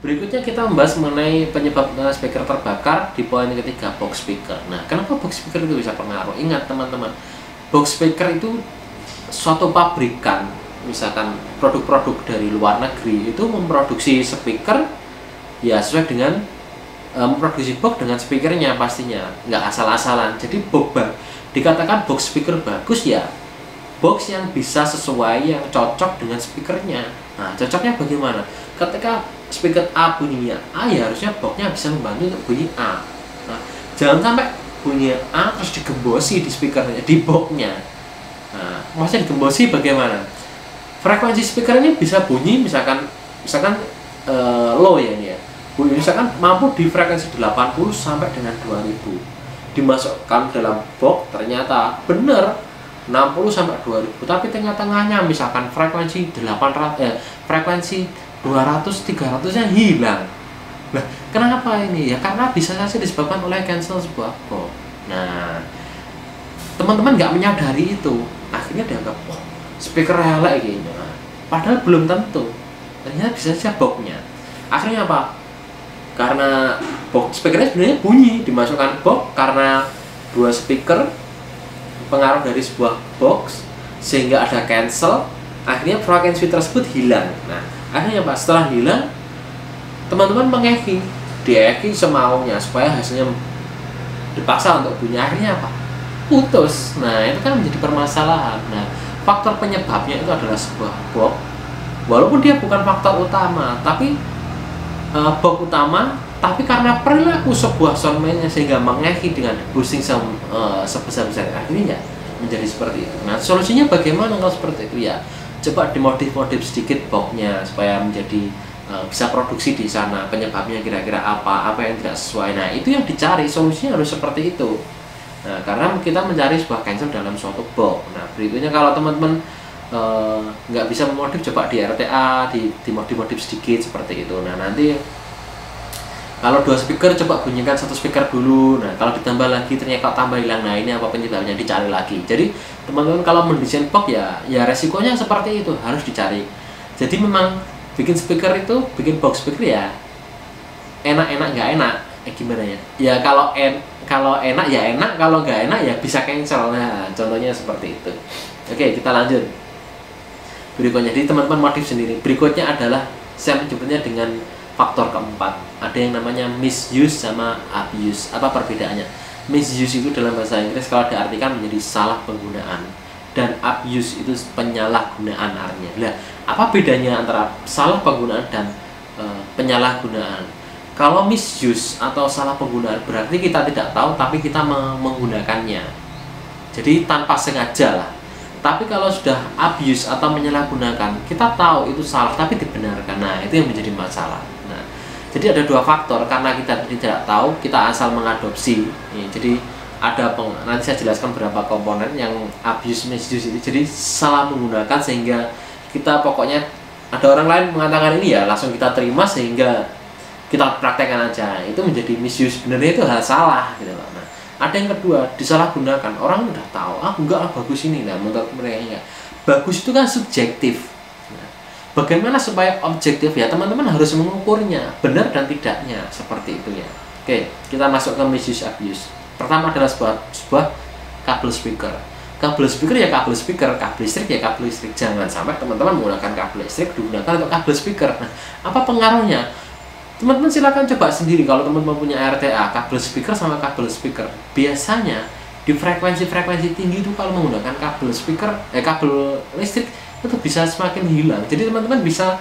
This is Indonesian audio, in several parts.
Berikutnya kita membahas mengenai penyebab speaker terbakar di poin ketiga, box speaker. Nah, kenapa box speaker itu bisa pengaruh? Ingat teman-teman, box speaker itu suatu pabrikan, misalkan produk-produk dari luar negeri itu memproduksi speaker ya sesuai dengan memproduksi box dengan speakernya pastinya, nggak asal-asalan. Jadi dikatakan box speaker bagus ya box yang bisa sesuai, yang cocok dengan speakernya. Nah, cocoknya bagaimana? Ketika speaker A bunyinya A, ya harusnya boxnya bisa membantu untuk bunyi A. Nah, jangan sampai bunyi A terus digembosi di speakernya, di boxnya. Nah, maksudnya digembosi bagaimana? Frekuensi speaker ini bisa bunyi misalkan low ya ini ya. Bunyi misalkan mampu di frekuensi 80 sampai dengan 2000. Dimasukkan dalam box ternyata benar 60 sampai 2000, tapi tengah-tengahnya misalkan frekuensi 200-300-nya hilang. Nah, kenapa ini? Ya karena bisa saja disebabkan oleh cancel sebuah box. Nah, teman-teman nggak menyadari itu, akhirnya dianggap speaker elek gitu. Nah, padahal belum tentu. Ternyata bisa saja boxnya. Akhirnya apa? Karena box speakernya sebenarnya bunyi, dimasukkan box karena dua speaker pengaruh dari sebuah box sehingga ada cancel, akhirnya frekuensi tersebut hilang. Nah, akhirnya Pak, setelah hilang teman-teman mengeki, dieki semaunya supaya hasilnya dipaksa untuk bunyi, akhirnya apa? Putus. Nah, itu kan menjadi permasalahan. Nah, faktor penyebabnya itu adalah sebuah box, walaupun dia bukan faktor utama, tapi box utama, tapi karena perilaku sebuah soundman-nya sehingga mengeki dengan boosting sebesar-besarnya, akhirnya ya menjadi seperti itu. Nah, solusinya bagaimana kalau seperti itu? Ya coba dimodif-modif sedikit boxnya supaya menjadi bisa produksi di sana. Penyebabnya kira-kira apa yang tidak sesuai. Nah, itu yang dicari, solusinya harus seperti itu. Nah, karena kita mencari sebuah cancel dalam suatu box. Nah, berikutnya kalau teman-teman nggak bisa memodif, coba di RTA dimodif-modif sedikit seperti itu. Nah, nanti kalau dua speaker coba bunyikan satu speaker dulu. Nah, kalau ditambah lagi ternyata tambah hilang. Nah, ini apa penyebabnya, dicari lagi. Jadi teman-teman kalau mendesain box ya resikonya seperti itu, harus dicari. Jadi memang bikin speaker itu, bikin box speaker ya enak-enak nggak enak. Gimana ya? Ya kalau enak ya enak, kalau nggak enak ya bisa cancel. Nah, contohnya seperti itu. Oke, kita lanjut. Berikutnya, jadi teman-teman modif sendiri. Berikutnya adalah saya menyebutnya dengan faktor keempat. Ada yang namanya misuse sama abuse. Apa perbedaannya? Misuse itu dalam bahasa Inggris kalau diartikan menjadi salah penggunaan, dan abuse itu penyalahgunaan artinya. Nah, apa bedanya antara salah penggunaan dan penyalahgunaan? Kalau misuse atau salah penggunaan berarti kita tidak tahu tapi kita menggunakannya. Jadi tanpa sengaja lah. Tapi kalau sudah abuse atau menyalahgunakan, kita tahu itu salah tapi dibenarkan. Nah, itu yang menjadi masalah. Nah, jadi ada dua faktor, karena kita tidak tahu, kita asal mengadopsi. Jadi ada nanti saya jelaskan beberapa komponen yang abuse, misuse itu. Jadi salah menggunakan sehingga kita pokoknya ada orang lain mengatakan ini ya langsung kita terima sehingga kita praktekkan aja. Itu menjadi misuse. Sebenarnya itu hal salah gitu loh. Nah, ada yang kedua, disalahgunakan. Orang udah tahu, enggak bagus ini. Nah, menurut mereka enggak. Bagus itu kan subjektif. Nah, bagaimana supaya objektif ya? Teman-teman harus mengukurnya, benar dan tidaknya, seperti itu ya. Oke, kita masuk ke misuse abuse. Pertama adalah sebuah kabel speaker. Kabel speaker ya kabel speaker, kabel listrik ya kabel listrik. Jangan sampai teman-teman menggunakan kabel listrik digunakan untuk kabel speaker. Nah, apa pengaruhnya? Teman-teman silakan coba sendiri kalau teman-teman punya RTA, kabel speaker sama kabel speaker. Biasanya di frekuensi-frekuensi tinggi itu kalau menggunakan kabel speaker, kabel listrik itu bisa semakin hilang. Jadi teman-teman bisa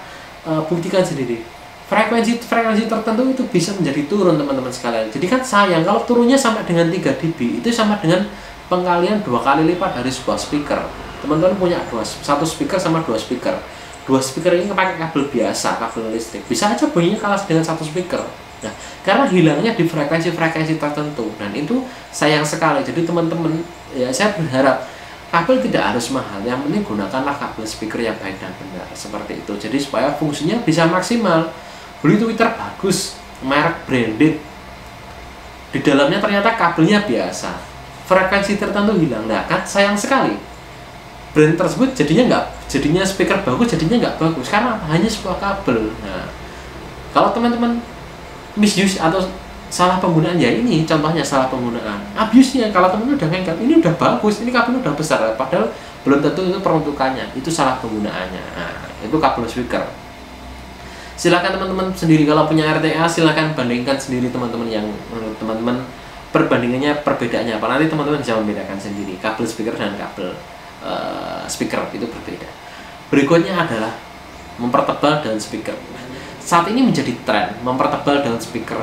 buktikan sendiri. Frekuensi tertentu itu bisa menjadi turun teman-teman sekalian. Jadi kan sayang kalau turunnya sampai dengan 3 dB, itu sama dengan pengalian 2 kali lipat dari sebuah speaker. Teman-teman punya satu speaker sama 2 speaker. 2 speaker ini pakai kabel biasa, kabel listrik, bisa aja bunyinya kalah dengan 1 speaker. Nah, karena hilangnya di frekuensi-frekuensi tertentu, dan itu sayang sekali. Jadi teman-teman, ya saya berharap kabel tidak harus mahal, yang penting gunakanlah kabel speaker yang baik dan benar, seperti itu. Jadi supaya fungsinya bisa maksimal. Beli tweeter bagus, merek branded, di dalamnya ternyata kabelnya biasa, frekuensi tertentu hilang. Nah, kan sayang sekali. Brand tersebut jadinya speaker bagus jadinya nggak bagus karena hanya sebuah kabel. Nah, Kalau teman-teman misuse atau salah penggunaan, ya ini contohnya salah penggunaan. Abuse-nya kalau teman-teman udah ngangkat, ini udah bagus, ini kabel udah besar, padahal belum tentu itu peruntukannya, itu salah penggunaannya. Nah, itu kabel speaker. Silakan teman-teman sendiri kalau punya RTA, silakan bandingkan sendiri teman-teman, yang menurut teman-teman perbandingannya, perbedaannya apa, nanti teman-teman bisa membedakan sendiri kabel speaker dan kabel speaker itu berbeda. Berikutnya adalah mempertebal daun speaker. Saat ini menjadi tren mempertebal daun speaker,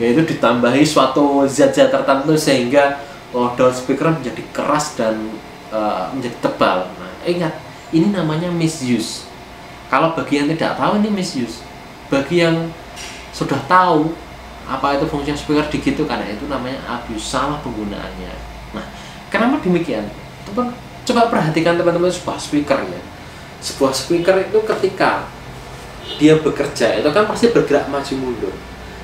yaitu ditambahi suatu zat-zat tertentu sehingga daun speaker menjadi keras dan menjadi tebal. Nah, ingat, ini namanya misuse. Kalau bagi yang tidak tahu, ini misuse. Bagi yang sudah tahu apa itu fungsi speaker digitu, karena itu namanya abuse, salah penggunaannya. Nah, kenapa demikian? Coba perhatikan teman-teman sebuah speaker ya. Sebuah speaker itu ketika dia bekerja itu kan pasti bergerak maju mundur.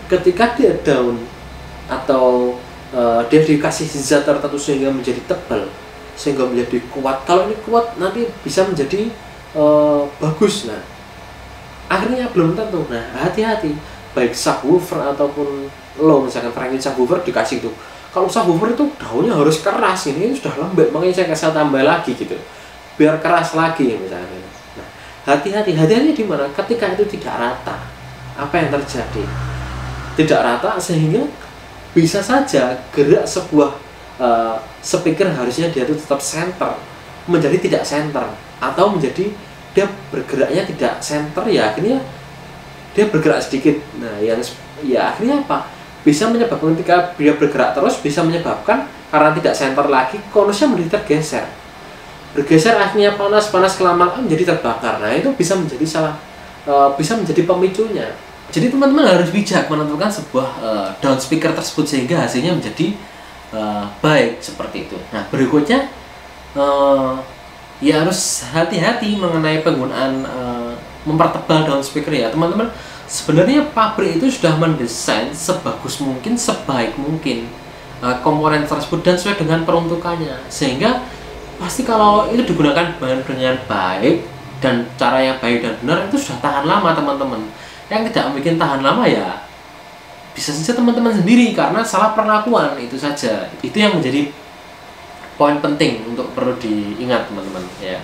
Ketika dia down atau dia dikasih zat tertentu sehingga menjadi tebal, sehingga menjadi kuat. Kalau ini kuat nanti bisa menjadi bagus. Nah, akhirnya belum tentu. Nah, hati-hati, baik subwoofer ataupun low, misalkan frekuensi subwoofer dikasih itu. Kalau subwoofer itu daunnya harus keras, ini sudah lembek, makanya saya kasih tambah lagi gitu, biar keras lagi misalnya. Nah, hati-hati di mana? Ketika itu tidak rata, apa yang terjadi? Tidak rata sehingga bisa saja gerak sebuah speaker harusnya dia itu tetap center menjadi tidak center, atau menjadi dia bergeraknya tidak center, ya akhirnya dia bergerak sedikit. Nah, yang ya akhirnya apa? Bisa menyebabkan ketika dia bergerak terus, bisa menyebabkan karena tidak center lagi, konusnya menjadi tergeser. Bergeser akhirnya panas kelamaan menjadi terbakar. Nah, itu bisa menjadi bisa menjadi pemicunya. Jadi teman-teman harus bijak menentukan sebuah down speaker tersebut sehingga hasilnya menjadi baik seperti itu. Nah, berikutnya ya harus hati-hati mengenai penggunaan mempertebal down speaker ya teman-teman. Sebenarnya pabrik itu sudah mendesain sebagus mungkin, sebaik mungkin komponen tersebut dan sesuai dengan peruntukannya, sehingga pasti kalau itu digunakan dengan baik dan cara yang baik dan benar, itu sudah tahan lama teman-teman. Yang tidak bikin tahan lama ya bisa saja teman-teman sendiri karena salah perlakuan, itu saja. Itu yang menjadi poin penting untuk perlu diingat teman-teman ya.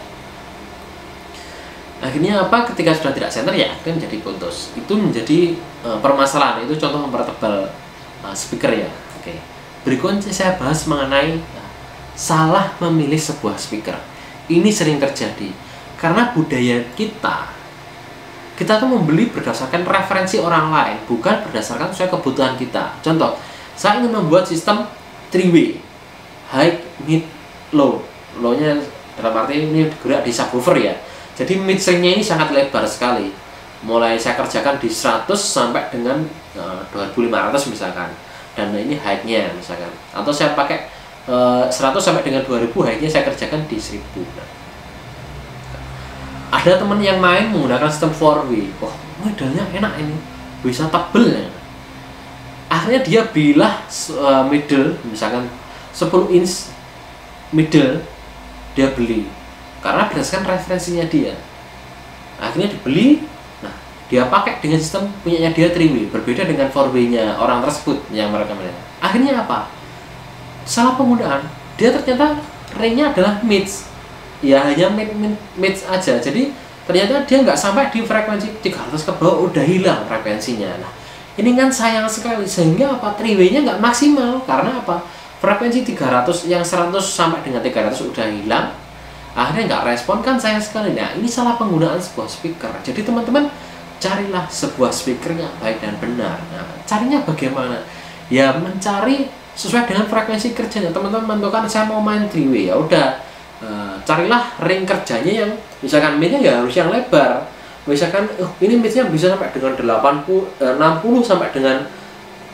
Akhirnya apa? Ketika sudah tidak center ya akhirnya menjadi putus. Itu menjadi permasalahan. Itu contoh mempertebal speaker ya. Oke. Berikutnya saya bahas mengenai salah memilih sebuah speaker. Ini sering terjadi karena budaya kita tuh membeli berdasarkan referensi orang lain, bukan berdasarkan sesuai kebutuhan kita. Contoh, saya ingin membuat sistem 3-way, high, mid, low. Low-nya dalam arti ini bergerak di subwoofer ya. Jadi mid stringnya ini sangat lebar sekali. Mulai saya kerjakan di 100 sampai dengan 2500 misalkan. Dan ini high-nya misalkan. Atau saya pakai 100 sampai dengan 2000, high-nya saya kerjakan di 1000. Nah, ada teman yang main menggunakan sistem 4-way. Wah, modelnya enak ini. Bisa tebel ya. Akhirnya dia bilah middle, misalkan 10 inch middle dia beli. Karena berdasarkan referensinya dia, akhirnya dibeli. Nah, dia pakai dengan sistem punyanya dia 3-way, berbeda dengan 4-way-nya orang tersebut yang mereka melihat. Akhirnya apa? Salah penggunaan. Dia ternyata ringnya adalah mids, ya hanya mids aja. Jadi ternyata dia nggak sampai di frekuensi 300 ke bawah, udah hilang frekuensinya. Nah, ini kan sayang sekali, sehingga apa? 3-way-nya nggak maksimal. Karena apa? Frekuensi 300 yang 100 sampai dengan 300 udah hilang, akhirnya nggak respon, kan sayang sekali. Nah, ini salah penggunaan sebuah speaker. Jadi teman-teman carilah sebuah speaker yang baik dan benar. Nah, carinya bagaimana? Ya mencari sesuai dengan frekuensi kerjanya. Teman-teman menentukan saya mau main 3-way, ya udah carilah ring kerjanya yang misalkan midnya ya harus yang lebar. Misalkan ini midnya bisa sampai dengan 60 sampai dengan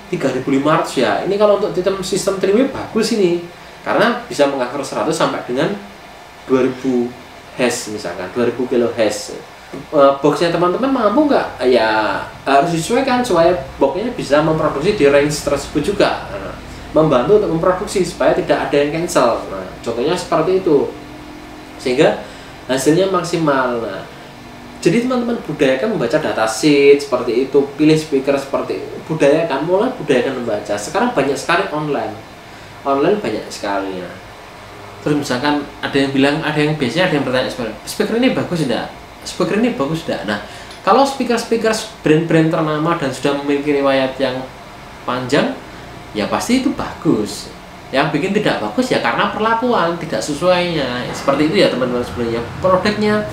3500 ya. Ini kalau untuk sistem 3-way bagus ini. Karena bisa mengatur 100 sampai dengan 2000 Hz misalkan, 2000 kHz. Boxnya teman-teman mampu nggak? Ya harus disesuaikan supaya boxnya bisa memproduksi di range tersebut juga. Nah, membantu untuk memproduksi supaya tidak ada yang cancel. Nah, contohnya seperti itu, sehingga hasilnya maksimal. Nah, Jadi teman-teman budayakan membaca datasheet seperti itu, pilih speaker seperti itu, budayakan, mulai budayakan membaca. Sekarang banyak sekali online banyak sekali ya. Terus misalkan ada yang bilang, biasanya ada yang bertanya, speaker ini bagus enggak? Speaker ini bagus enggak? Nah, kalau speaker brand-brand ternama dan sudah memiliki riwayat yang panjang, ya pasti itu bagus. Yang bikin tidak bagus ya karena perlakuan tidak sesuainya. Seperti itu ya teman-teman sebenarnya. Produknya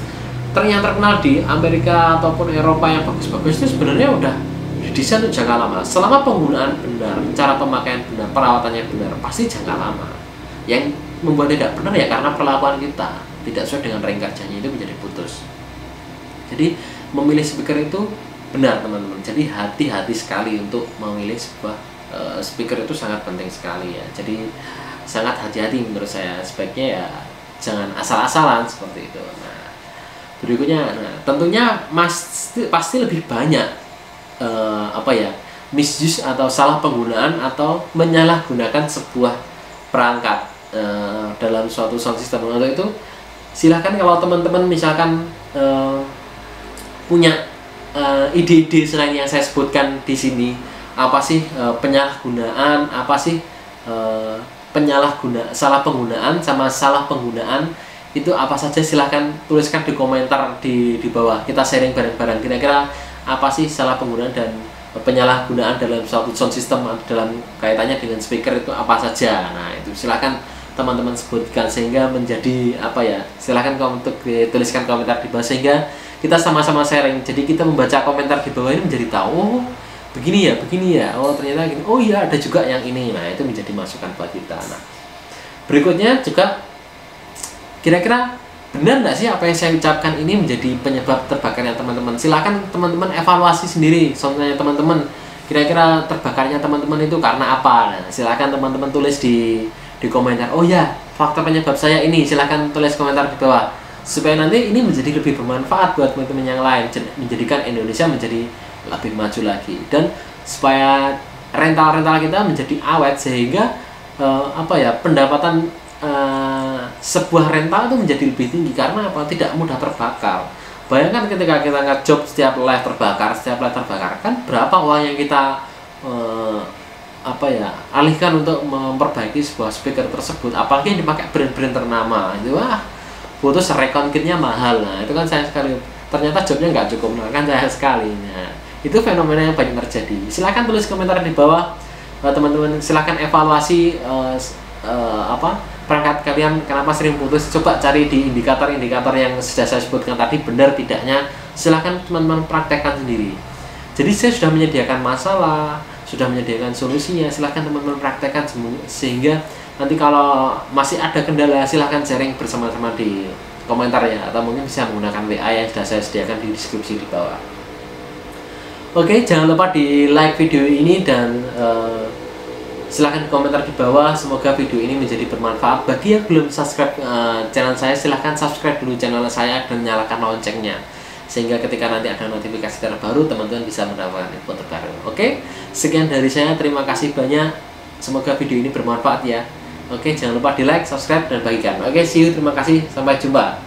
yang terkenal di Amerika ataupun Eropa yang bagus-bagus itu sebenarnya udah didesain untuk jangka lama. Selama penggunaan benar, cara pemakaian benar, perawatannya benar, pasti jangka lama. Yang membuat tidak benar ya karena perlakuan kita tidak sesuai dengan rank kerjanya, itu menjadi putus. Jadi memilih speaker itu benar teman-teman. Jadi hati-hati sekali untuk memilih sebuah speaker, itu sangat penting sekali ya. Jadi sangat hati-hati menurut saya. Sebaiknya ya jangan asal-asalan seperti itu. Nah, berikutnya, tentunya pasti lebih banyak misuse atau salah penggunaan atau menyalahgunakan sebuah perangkat dalam suatu sound system. Untuk itu silahkan kalau teman-teman misalkan punya ide-ide selain yang saya sebutkan di sini, apa sih penyalahgunaan, apa sih salah penggunaan sama salah penggunaan itu apa saja, silahkan tuliskan di komentar di bawah. Kita sharing bareng-bareng kira-kira apa sih salah penggunaan dan penyalahgunaan dalam suatu sound system dalam kaitannya dengan speaker itu apa saja. Nah, itu silahkan teman-teman sebutkan sehingga menjadi silahkan untuk tuliskan komentar di bawah sehingga kita sama-sama sharing. Jadi kita membaca komentar di bawah ini menjadi tahu, begini ya, oh ternyata gini, oh iya ada juga yang ini. Nah, itu menjadi masukan buat kita. Nah, berikutnya juga kira-kira benar nggak sih apa yang saya ucapkan ini menjadi penyebab terbakarnya teman-teman? Silahkan teman-teman evaluasi sendiri soundnya teman-teman. Kira-kira terbakarnya teman-teman itu karena apa? Nah, silahkan teman-teman tulis di komentar. Oh ya, faktor penyebab saya ini. Silahkan tulis komentar di bawah supaya nanti ini menjadi lebih bermanfaat buat teman-teman yang lain, menjadikan Indonesia menjadi lebih maju lagi, dan supaya rental kita menjadi awet sehingga pendapatan sebuah rental itu menjadi lebih tinggi karena tidak mudah terbakar. Bayangkan ketika kita nge-job setiap live terbakar kan berapa uang yang kita alihkan untuk memperbaiki sebuah speaker tersebut, apalagi yang dipakai brand-brand ternama itu butuh recon kitnya mahal. Nah, itu kan sayang sekali, ternyata jobnya nggak cukup, kan sayang sekali. Nah, itu fenomena yang banyak terjadi. Silahkan tulis komentar di bawah teman-teman, silahkan evaluasi perangkat kalian kenapa sering putus. Coba cari di indikator-indikator yang sudah saya sebutkan tadi, benar tidaknya silahkan teman-teman praktekkan sendiri. Jadi saya sudah menyediakan masalah, sudah menyediakan solusinya, silahkan teman-teman praktekkan sehingga nanti kalau masih ada kendala silahkan sharing bersama-sama di komentar ya, atau mungkin bisa menggunakan WA yang sudah saya sediakan di deskripsi di bawah. Oke, jangan lupa di like video ini dan silahkan komentar di bawah. Semoga video ini menjadi bermanfaat. Bagi yang belum subscribe channel saya, silahkan subscribe dulu channel saya dan nyalakan loncengnya sehingga ketika nanti ada notifikasi terbaru teman-teman bisa mendapatkan info terbaru. Oke, sekian dari saya, terima kasih banyak, semoga video ini bermanfaat ya. Oke, jangan lupa di like, subscribe, dan bagikan. Oke, see you, terima kasih, sampai jumpa.